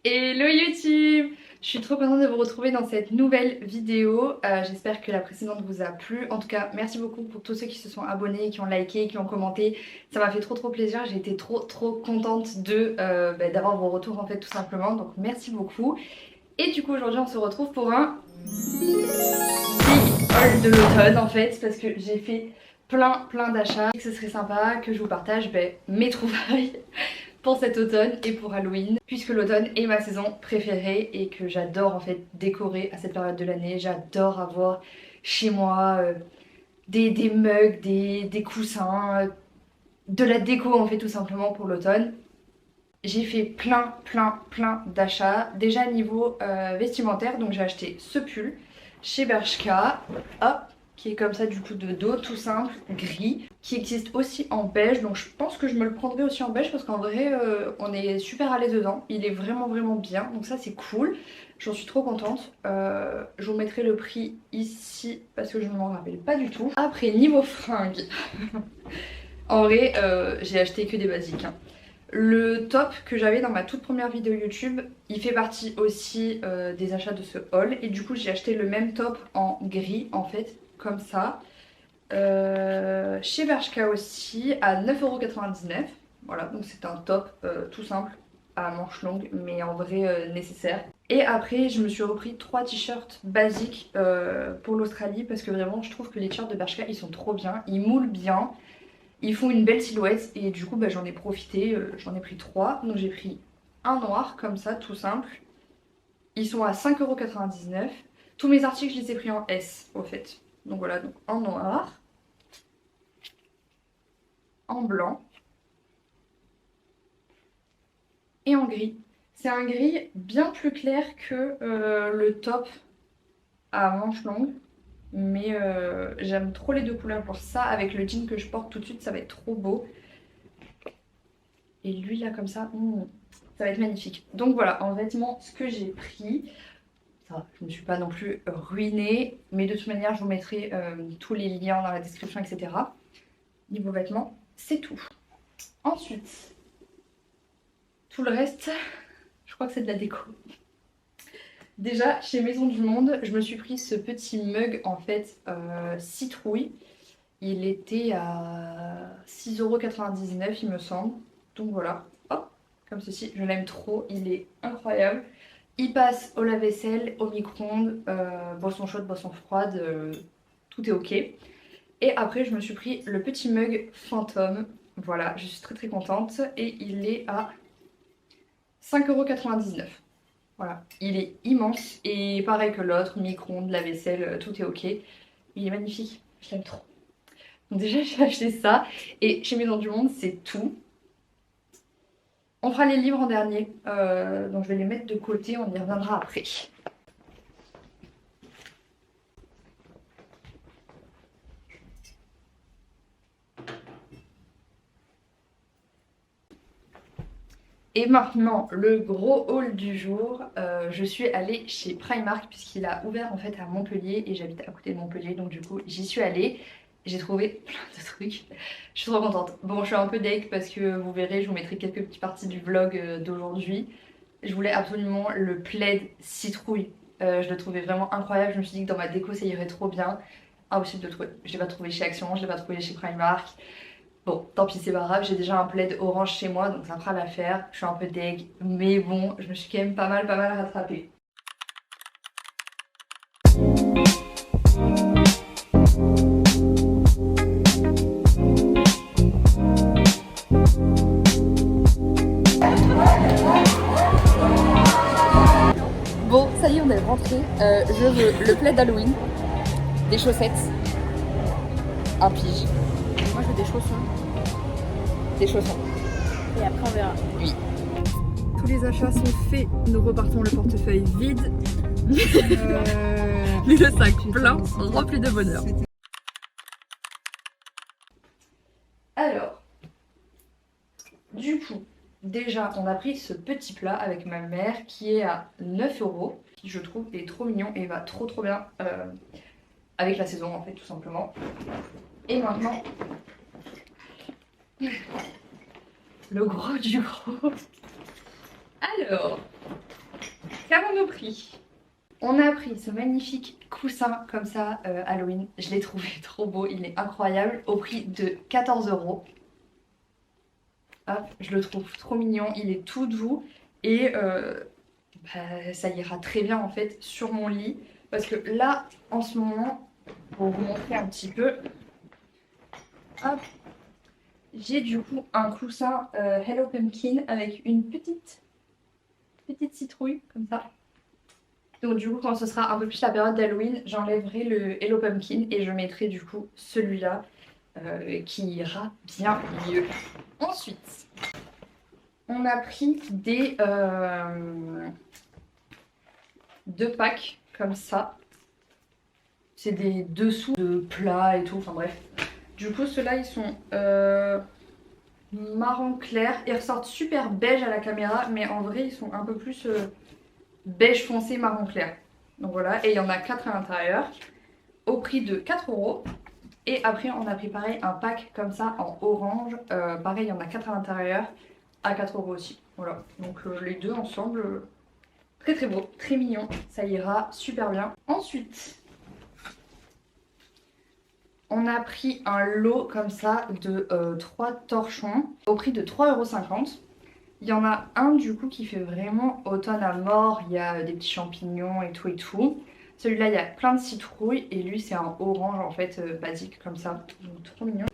Hello YouTube! Je suis trop contente de vous retrouver dans cette nouvelle vidéo. J'espère que la précédente vous a plu. En tout cas, merci beaucoup pour tous ceux qui se sont abonnés, qui ont liké, qui ont commenté. Ça m'a fait trop plaisir. J'ai été trop contente d'avoir vos retours en fait tout simplement. Donc merci beaucoup. Et du coup aujourd'hui on se retrouve pour un big haul de l'automne en fait parce que j'ai fait plein d'achats. Que ce serait sympa que je vous partage mes trouvailles pour cet automne et pour Halloween, puisque l'automne est ma saison préférée et que j'adore en fait décorer à cette période de l'année. J'adore avoir chez moi des mugs, des coussins, de la déco en fait tout simplement pour l'automne. J'ai fait plein d'achats. Déjà niveau vestimentaire, donc j'ai acheté ce pull chez Bershka, hop, qui est comme ça du coup de dos, tout simple, gris, qui existe aussi en beige, donc je pense que je me le prendrai aussi en beige parce qu'en vrai on est super à l'aise dedans, il est vraiment bien, donc ça c'est cool, j'en suis trop contente. Je vous mettrai le prix ici parce que je ne m'en rappelle pas du tout. Après niveau fringues, en vrai j'ai acheté que des basiques, hein. Le top que j'avais dans ma toute première vidéo YouTube, il fait partie aussi des achats de ce haul. Et du coup j'ai acheté le même top en gris en fait, comme ça. Chez Bershka aussi, à 9,99 €. Voilà, donc c'est un top tout simple, à manches longues, mais en vrai nécessaire. Et après je me suis repris 3 t-shirts basiques pour l'Australie, parce que vraiment je trouve que les t-shirts de Bershka ils sont trop bien, ils moulent bien. Ils font une belle silhouette et du coup j'en ai profité, j'en ai pris 3. Donc j'ai pris un noir comme ça, tout simple. Ils sont à 5,99 €. Tous mes articles je les ai pris en S au fait. Donc voilà, donc en noir, en blanc et en gris. C'est un gris bien plus clair que le top à manches longues. Mais j'aime trop les deux couleurs pour ça. Avec le jean que je porte tout de suite, ça va être trop beau. Et lui là comme ça, ça va être magnifique. Donc voilà, en vêtements, ce que j'ai pris. Ça va, je ne me suis pas non plus ruinée. Mais de toute manière, je vous mettrai tous les liens dans la description, etc. Niveau vêtements, c'est tout. Ensuite, tout le reste, je crois que c'est de la déco. Déjà, chez Maison du Monde, je me suis pris ce petit mug en fait citrouille. Il était à 6,99 € il me semble. Donc voilà, hop, comme ceci, je l'aime trop, il est incroyable. Il passe au lave-vaisselle, au micro-ondes, boisson chaude, boisson froide, tout est ok. Et après je me suis pris le petit mug fantôme, voilà, je suis très contente. Et il est à 5,99 €. Voilà, il est immense et pareil que l'autre, micro-ondes, lave-vaisselle, tout est ok. Il est magnifique, je l'aime trop. Donc déjà j'ai acheté ça et chez Maison du Monde c'est tout. On fera les livres en dernier, donc je vais les mettre de côté, on y reviendra après. Et maintenant, le gros haul du jour, je suis allée chez Primark puisqu'il a ouvert en fait à Montpellier et j'habite à côté de Montpellier, donc du coup j'y suis allée. J'ai trouvé plein de trucs, je suis trop contente. Bon, je suis un peu deg parce que vous verrez, je vous mettrai quelques petites parties du vlog d'aujourd'hui. Je voulais absolument le plaid citrouille, je le trouvais vraiment incroyable, je me suis dit que dans ma déco ça irait trop bien. Impossible de le trouver, je l'ai pas trouvé chez Action, je l'ai pas trouvé chez Primark. Bon, tant pis, c'est pas grave, j'ai déjà un plaid orange chez moi, donc ça fera l'affaire. Je suis un peu deg, mais bon, je me suis quand même pas mal rattrapée. Bon, ça y est, on est rentré. Je veux le plaid d'Halloween, des chaussettes, un pige. Moi je veux des chaussons Des chaussons. et après on verra. Oui. Tous les achats sont faits, nous repartons le portefeuille vide. Mais le sac plein, rempli de bonheur. Alors, du coup, déjà on a pris ce petit plat avec ma mère qui est à 9 €, qui je trouve est trop mignon et va trop bien avec la saison en fait tout simplement. Et maintenant, le gros du gros. Alors, faire nos prix. On a pris ce magnifique coussin comme ça Halloween. Je l'ai trouvé trop beau, il est incroyable, au prix de 14 €. Hop, je le trouve trop mignon, il est tout doux et ça ira très bien en fait sur mon lit. Parce que là, en ce moment, pour vous montrer un petit peu, hop, j'ai du coup un coussin Hello Pumpkin avec une petite citrouille comme ça. Donc du coup quand ce sera un peu plus la période d'Halloween, j'enlèverai le Hello Pumpkin et je mettrai du coup celui-là qui ira bien mieux. Ensuite, on a pris des 2 packs comme ça. C'est des dessous de plats et tout, enfin bref. Du coup ceux-là ils sont marron clair. Ils ressortent super beige à la caméra, mais en vrai ils sont un peu plus beige foncé marron clair. Donc voilà, et il y en a 4 à l'intérieur au prix de 4 €. Et après on a pris pareil un pack comme ça en orange, pareil il y en a 4 à l'intérieur à 4 € aussi. Voilà, donc les deux ensemble, très très beau, très mignon, ça ira super bien. Ensuite, on a pris un lot comme ça de 3 torchons au prix de 3,50 €. Il y en a un du coup qui fait vraiment automne à mort, il y a des petits champignons et tout et tout. Celui-là il y a plein de citrouilles et lui c'est un orange en fait basique comme ça, donc trop mignon.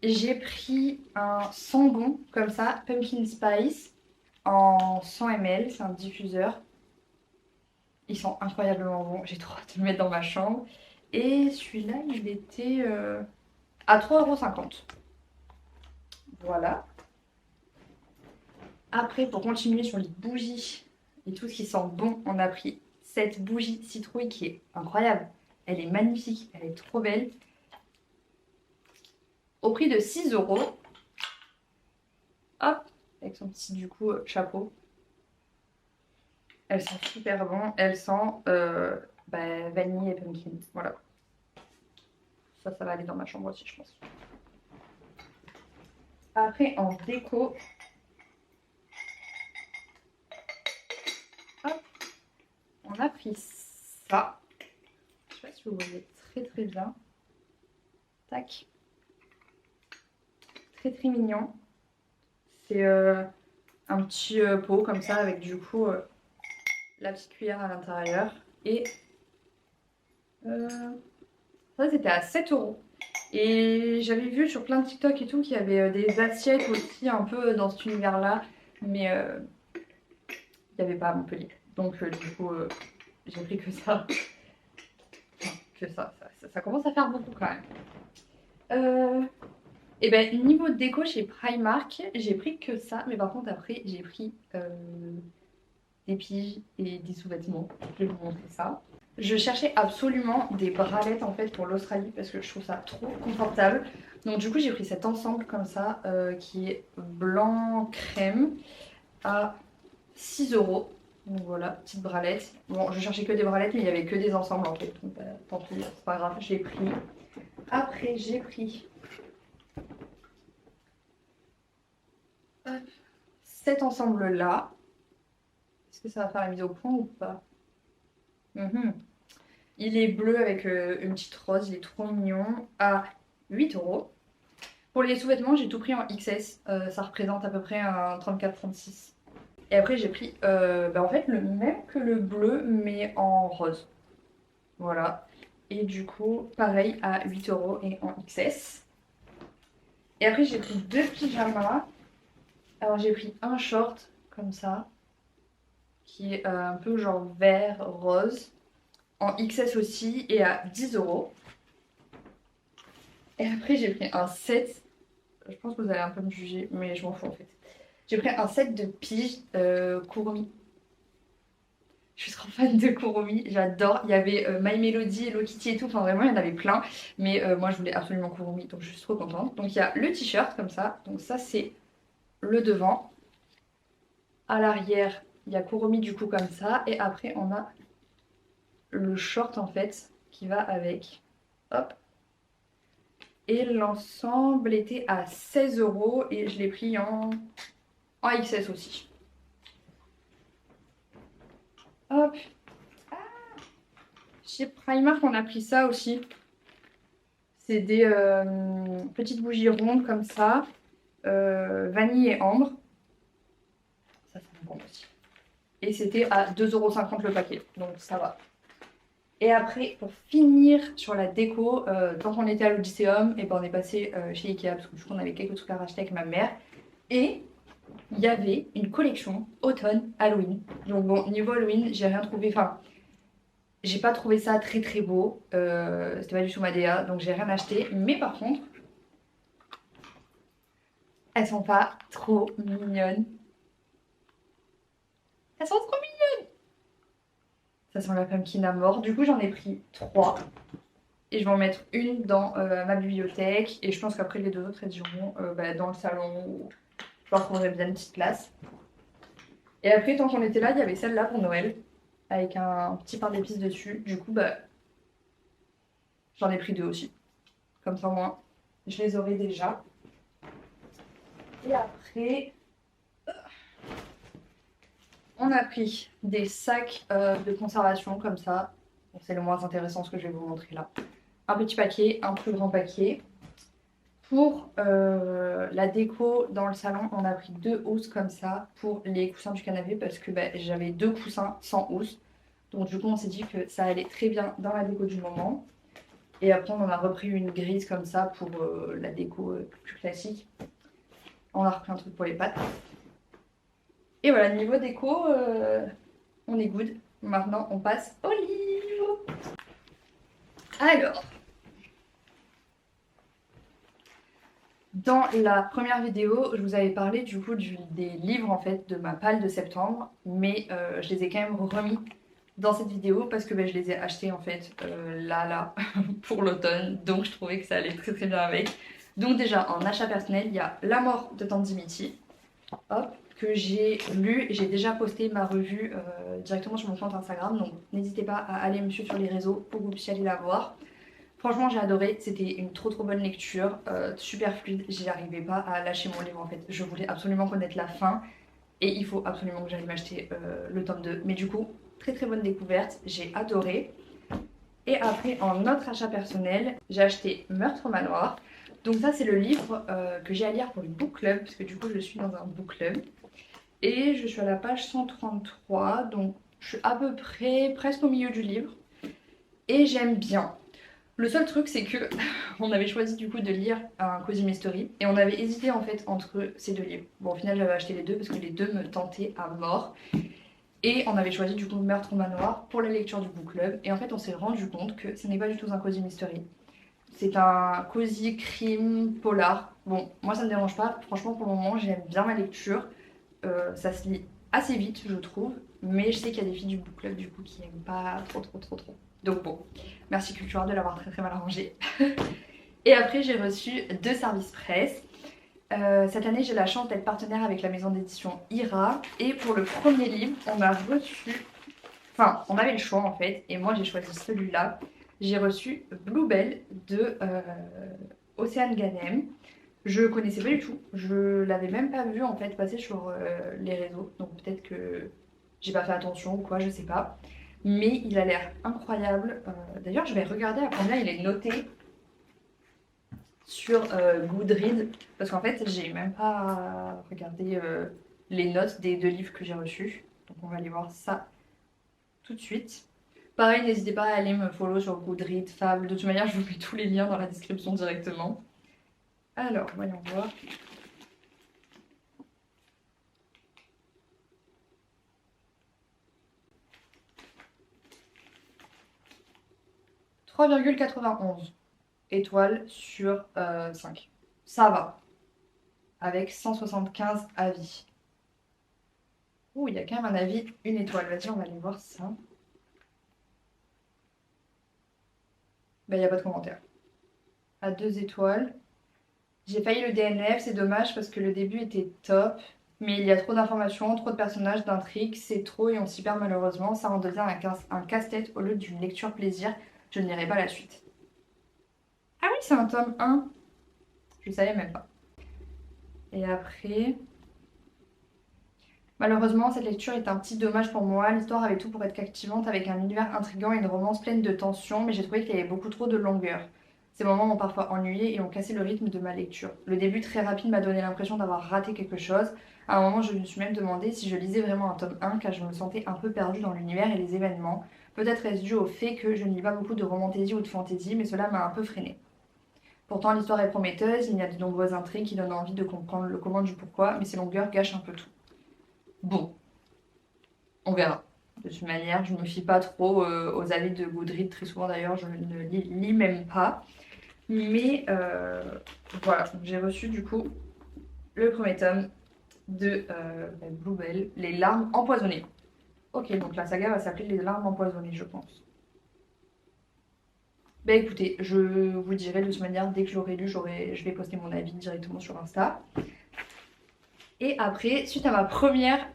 J'ai pris un sambon comme ça, Pumpkin Spice, en 100 ml, c'est un diffuseur. Ils sont incroyablement bons, j'ai trop hâte de le mettre dans ma chambre. Et celui-là il était à 3,50 €. Voilà. Après, pour continuer sur les bougies et tout ce qui sent bon, on a pris cette bougie citrouille qui est incroyable. Elle est magnifique, elle est trop belle. Au prix de 6 €. Hop, avec son petit du coup chapeau. Elle sent super bon, elle sent vanille et pumpkin. Voilà. Ça va aller dans ma chambre aussi, je pense. Après, en déco, hop, on a pris ça. Je sais pas si vous voyez très très bien. Tac. Très très mignon. C'est un petit pot comme ça avec du coup la petite cuillère à l'intérieur. Et ça c'était à 7 €. Et j'avais vu sur plein de TikTok et tout qu'il y avait des assiettes aussi un peu dans cet univers là. Mais il n'y avait pas à Montpellier. Donc du coup j'ai pris que ça. Enfin, que ça commence à faire beaucoup quand même. Et ben niveau déco chez Primark, j'ai pris que ça, mais par contre après j'ai pris des piges et des sous-vêtements. Je vais vous montrer ça. Je cherchais absolument des bralettes en fait pour l'Australie parce que je trouve ça trop confortable. Donc du coup j'ai pris cet ensemble comme ça qui est blanc crème à 6 €. Donc voilà, petite bralette. Bon, je cherchais que des bralettes mais il n'y avait que des ensembles en fait. Donc tant pis, c'est pas grave, j'ai pris. Après j'ai pris cet ensemble là. Est-ce que ça va faire la mise au point ou pas? Il est bleu avec une petite rose, il est trop mignon, à 8 €. Pour les sous-vêtements, j'ai tout pris en XS, ça représente à peu près un 34-36. Et après j'ai pris en fait le même que le bleu mais en rose. Voilà. Et du coup, pareil à 8 € et en XS. Et après j'ai pris 2 pyjamas. Alors j'ai pris un short comme ça, qui est un peu genre vert, rose, en XS aussi et à 10 €. Et après j'ai pris un set, je pense que vous allez un peu me juger, mais je m'en fous en fait. J'ai pris un set de piges Kuromi. Je suis trop fan de Kuromi, j'adore. Il y avait My Melody, Hello Kitty et tout, enfin vraiment il y en avait plein. Mais moi je voulais absolument Kuromi, donc je suis trop contente. Donc il y a le t-shirt comme ça, donc ça c'est le devant. À l'arrière, il y a Kuromi du coup comme ça. Et après on a le short en fait qui va avec. Hop. Et l'ensemble était à 16 € et je l'ai pris en XS aussi. Hop. Chez Primark, on a pris ça aussi. C'est des petites bougies rondes comme ça. Vanille et ambre. Ça me compte aussi. Et c'était à 2,50 € le paquet. Donc ça va. Et après, pour finir sur la déco, quand on était à l'Odysseum, et ben on est passé chez Ikea parce que du coup on avait quelques trucs à racheter avec ma mère. Et il y avait une collection automne Halloween. Donc bon, niveau Halloween, j'ai rien trouvé. Enfin, j'ai pas trouvé ça très très beau. C'était pas du tout ma DA, donc j'ai rien acheté. Mais par contre, elles sont pas trop mignonnes. Elles sont trop mignonnes. Ça sent la pumpkin à mort. Du coup, j'en ai pris 3. Et je vais en mettre une dans ma bibliothèque. Et je pense qu'après, les 2 autres, elles iront dans le salon. Où je leur trouverai bien une petite place. Et après, tant qu'on était là, il y avait celle-là pour Noël. Avec un petit pain d'épices dessus. Du coup, j'en ai pris 2 aussi. Comme ça, moi, je les aurai déjà. Et après, on a pris des sacs de conservation comme ça. Bon, c'est le moins intéressant ce que je vais vous montrer là. Un petit paquet, un plus grand paquet. Pour la déco dans le salon, on a pris 2 housses comme ça pour les coussins du canapé parce que j'avais 2 coussins sans housse. Donc du coup on s'est dit que ça allait très bien dans la déco du moment. Et après on en a repris une grise comme ça pour la déco plus classique. On a repris un truc pour les pattes. Et voilà, niveau déco, on est good. Maintenant on passe au livre. Alors, dans la première vidéo, je vous avais parlé du coup des livres en fait de ma palle de septembre, mais je les ai quand même remis dans cette vidéo parce que je les ai achetés en fait là pour l'automne, donc je trouvais que ça allait très très bien avec. Donc déjà en achat personnel, il y a La mort de Tante Dimitri, hop, que j'ai lu, j'ai déjà posté ma revue directement sur mon compte Instagram, donc n'hésitez pas à aller me suivre sur les réseaux pour que vous puissiez aller la voir. Franchement j'ai adoré, c'était une trop bonne lecture, super fluide, j'y arrivais pas à lâcher mon livre en fait. Je voulais absolument connaître la fin et il faut absolument que j'aille m'acheter le tome 2. Mais du coup, très bonne découverte, j'ai adoré. Et après en autre achat personnel, j'ai acheté Meurtre au manoir. Donc ça c'est le livre que j'ai à lire pour le book club, parce que du coup je suis dans un book club. Et je suis à la page 133, donc je suis à peu près presque au milieu du livre. Et j'aime bien. Le seul truc c'est que on avait choisi du coup de lire un Cozy Mystery et on avait hésité en fait entre ces 2 livres. Bon au final j'avais acheté les 2 parce que les 2 me tentaient à mort. Et on avait choisi du coup Meurtre au manoir pour la lecture du book club. Et en fait on s'est rendu compte que ce n'est pas du tout un Cozy Mystery. C'est un Cozy crime polar. Bon moi ça me dérange pas, franchement pour le moment j'aime bien ma lecture. Ça se lit assez vite je trouve. Mais je sais qu'il y a des filles du book club du coup qui aiment pas trop. Donc bon, merci Cultura de l'avoir très mal arrangé. Et après j'ai reçu 2 services presse. Cette année j'ai la chance d'être partenaire avec la maison d'édition Ira. Et pour le premier livre on a reçu... Enfin on avait le choix en fait. Et moi j'ai choisi celui-là. J'ai reçu Bluebell de Océane Ganem. Je connaissais pas du tout. Je l'avais même pas vu en fait passer sur les réseaux. Donc peut-être que j'ai pas fait attention ou quoi, je sais pas. Mais il a l'air incroyable. D'ailleurs, je vais regarder à combien il est noté sur Goodreads. Parce qu'en fait, j'ai même pas regardé les notes des 2 livres que j'ai reçus. Donc on va aller voir ça tout de suite. Pareil, n'hésitez pas à aller me follow sur Goodreads, Fable. De toute manière, je vous mets tous les liens dans la description directement. Alors, voyons voir. 3,91 étoiles sur 5. Ça va. Avec 175 avis. Ouh, il y a quand même un avis, 1 étoile. Vas-y, on va aller voir ça. Il n'y a pas de commentaire. À 2 étoiles. J'ai failli le DNF, c'est dommage parce que le début était top. Mais il y a trop d'informations, trop de personnages, d'intrigues, c'est trop et on s'y perd malheureusement. Ça en devient un casse-tête au lieu d'une lecture plaisir. Je ne lirai pas la suite. Ah oui, c'est un tome 1. Je ne savais même pas. Et après... Malheureusement, cette lecture est un petit dommage pour moi. L'histoire avait tout pour être captivante avec un univers intriguant et une romance pleine de tension, mais j'ai trouvé qu'il y avait beaucoup trop de longueur. Ces moments m'ont parfois ennuyé et ont cassé le rythme de ma lecture. Le début très rapide m'a donné l'impression d'avoir raté quelque chose. À un moment, je me suis même demandé si je lisais vraiment un tome 1 car je me sentais un peu perdue dans l'univers et les événements. Peut-être est-ce dû au fait que je ne lis pas beaucoup de romantasy ou de fantasy, mais cela m'a un peu freinée. Pourtant, l'histoire est prometteuse, il y a de nombreuses intrigues qui donnent envie de comprendre le comment du pourquoi, mais ces longueurs gâchent un peu tout. Bon, on verra. De toute manière, je me fie pas trop aux avis de Goodreads. Très souvent d'ailleurs, je ne lis même pas. Mais voilà, j'ai reçu du coup le premier tome de Bluebell, Les larmes empoisonnées. Ok, donc la saga va s'appeler Les larmes empoisonnées, je pense. Bah écoutez, je vous dirai de toute manière, dès que je l'aurai lu, je vais poster mon avis directement sur Insta. Et après, suite à ma première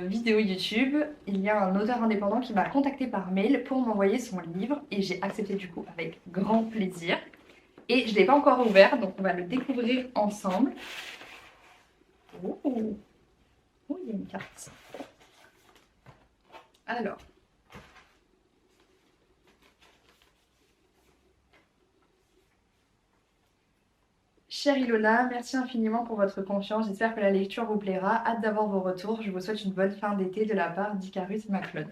vidéo YouTube, il y a un auteur indépendant qui m'a contacté par mail pour m'envoyer son livre et j'ai accepté du coup avec grand plaisir. Et je ne l'ai pas encore ouvert, donc on va le découvrir ensemble. Oh, oh, il y a une carte. Alors. Chère Ilona, merci infiniment pour votre confiance. J'espère que la lecture vous plaira. Hâte d'avoir vos retours. Je vous souhaite une bonne fin d'été de la part d'Icarus Maclone.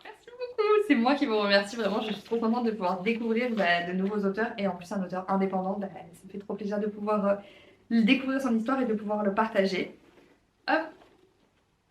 Merci beaucoup. C'est moi qui vous remercie vraiment. Je suis trop contente de pouvoir découvrir de nouveaux auteurs et en plus un auteur indépendant. Ça me fait trop plaisir de pouvoir découvrir son histoire et de pouvoir le partager. Hop.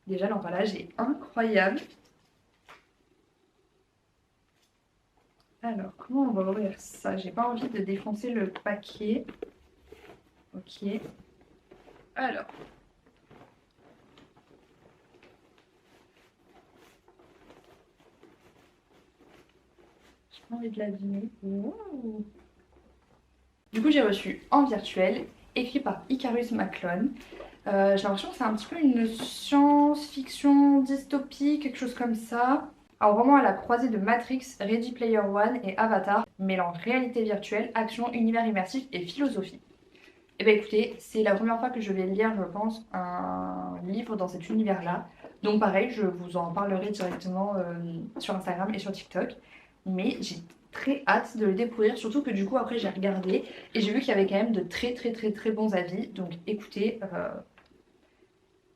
Déjà l'emballage est incroyable. Alors, comment on va ouvrir ça? J'ai pas envie de défoncer le paquet. Ok. Alors. J'ai pas envie de l'abîmer. Du coup, j'ai reçu en virtuel, écrit par Icarus Maclone. J'ai l'impression que c'est un petit peu une science-fiction, dystopie, quelque chose comme ça. Alors vraiment à la croisée de Matrix, Ready Player One et Avatar, mêlant réalité virtuelle, action, univers immersif et philosophie. Et bien écoutez, c'est la première fois que je vais lire, je pense, un livre dans cet univers-là. Donc pareil, je vous en parlerai directement sur Instagram et sur TikTok. Mais j'ai très hâte de le découvrir, surtout que du coup après j'ai regardé et j'ai vu qu'il y avait quand même de très bons avis. Donc écoutez,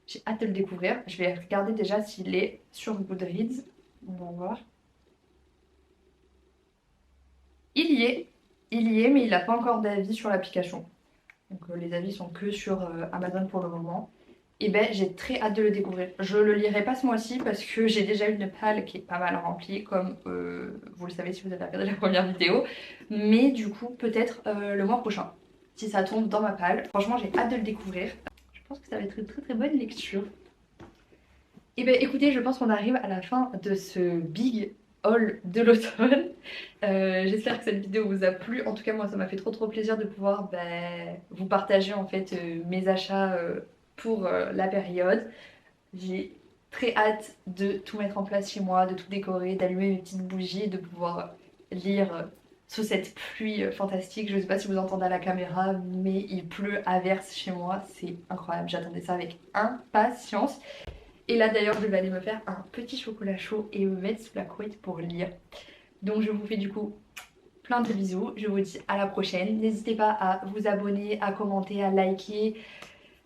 j'ai hâte de le découvrir. Je vais regarder déjà s'il est sur Goodreads. On va voir. Il y est, mais il n'a pas encore d'avis sur l'application. Donc les avis sont que sur Amazon pour le moment. Et ben j'ai très hâte de le découvrir. Je le lirai pas ce mois-ci parce que j'ai déjà une palle qui est pas mal remplie, comme vous le savez si vous avez regardé la première vidéo. Mais du coup peut-être le mois prochain, si ça tombe dans ma palle. Franchement j'ai hâte de le découvrir. Je pense que ça va être une très bonne lecture. Et ben écoutez, je pense qu'on arrive à la fin de ce big haul de l'automne. J'espère que cette vidéo vous a plu. En tout cas moi ça m'a fait trop plaisir de pouvoir vous partager en fait mes achats pour la période. J'ai très hâte de tout mettre en place chez moi, de tout décorer, d'allumer mes petites bougies et de pouvoir lire sous cette pluie fantastique. Je ne sais pas si vous entendez à la caméra, mais il pleut à verse chez moi. C'est incroyable, j'attendais ça avec impatience. Et là d'ailleurs je vais aller me faire un petit chocolat chaud et me mettre sous la couette pour lire. Donc je vous fais du coup plein de bisous, je vous dis à la prochaine. N'hésitez pas à vous abonner, à commenter, à liker,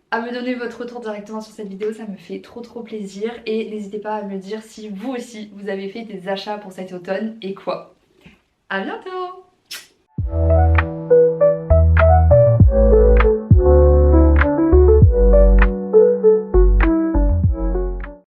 à me donner votre retour directement sur cette vidéo, ça me fait trop plaisir. Et n'hésitez pas à me dire si vous aussi vous avez fait des achats pour cet automne et quoi. À bientôt!